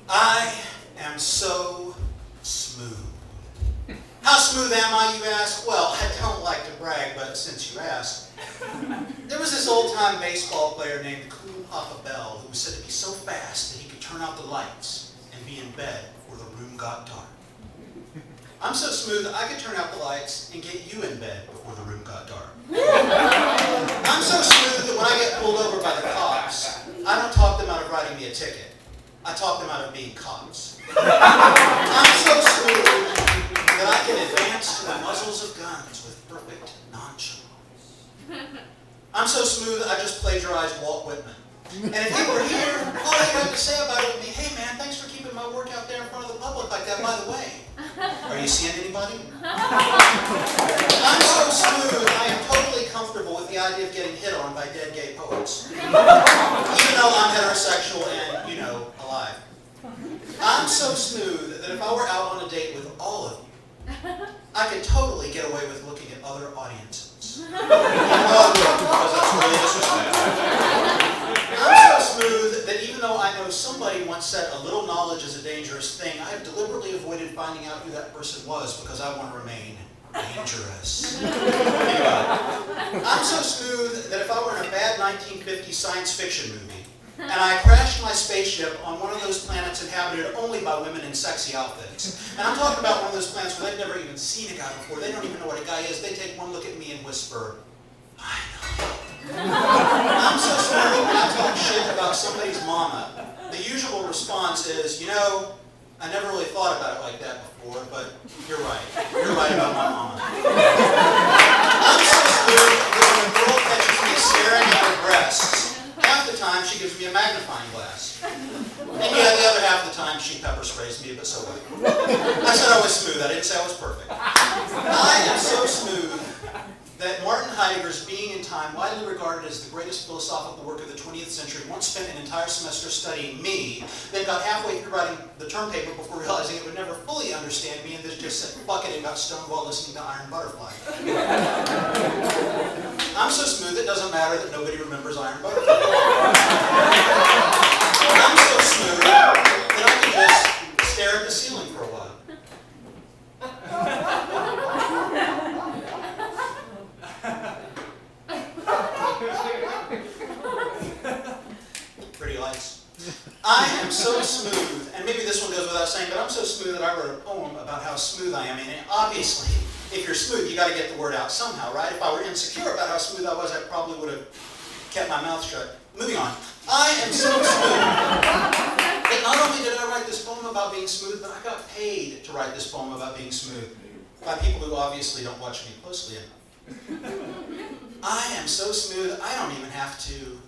I am so smooth. How smooth am I, you ask? Well, I don't like to brag, but since you asked, there was this old-time baseball player named Cool Papa Bell who was said to be so fast that he could turn out the lights and be in bed before the room got dark. I'm so smooth that I could turn out the lights and get you in bed before the room got dark. I'm so smooth that when I get pulled over by the cops, I don't talk them out of writing me a ticket. I talk them out of being cops. I'm so smooth that I can advance to the muzzles of guns with perfect nonchalance. I'm so smooth that I just plagiarized Walt Whitman. And if he were here, all he'd have to say about it would be, "Hey man, thanks for keeping my work out there in front of the public like that, by the way. Are you seeing anybody?" I'm so smooth, I am totally comfortable with the idea of getting hit on by dead gay poets. Even though I'm heterosexual and, you know, alive. I'm so smooth that if I were out on a date with all of you, I could totally get away with looking at other audiences. Because that's really disrespectful. I'm so smooth that even though I know somebody once said a little knowledge is a dangerous thing, I have deliberately avoided finding out who that person was because I want to remain dangerous. I'm so smooth that if I were in a bad 1950s science fiction movie, and I crashed my spaceship on one of those planets inhabited only by women in sexy outfits. And I'm talking about one of those planets where they've never even seen a guy before. They don't even know what a guy is. They take one look at me and whisper, "I know." I'm so smooth when I talk shit about somebody's mama. The usual response is, "You know, I never really thought about it like that before, but you're right. You're right about my mama." I'm so smooth that when a girl catches me staring at her breasts, half the time she gives me a magnifying glass. And yeah, the other half of the time she pepper sprays me, but so what? I said I was smooth, I didn't say I was perfect. I am so smooth that Martin Heidegger's Being in Time, widely regarded as the greatest philosophical work of the 20th century, once spent an entire semester studying me, then got halfway through writing the term paper before realizing it would never fully understand me, and then just said fuck it and got stoned while listening to Iron Butterfly. I'm so smooth it doesn't matter that nobody remembers Iron Butterfly. I'm so smooth that I can just stare at the ceiling for a while. Pretty lights. I am so smooth, and maybe this one goes without saying, but I'm so smooth that I wrote a poem about how smooth I am. And obviously, if you're smooth, you got to get the word out somehow, right? If I were insecure about how smooth I was, I probably would have kept my mouth shut. Moving on. I am so smooth that not only did I write this poem about being smooth, but I got paid to write this poem about being smooth by people who obviously don't watch me closely enough. I am so smooth, I don't even have to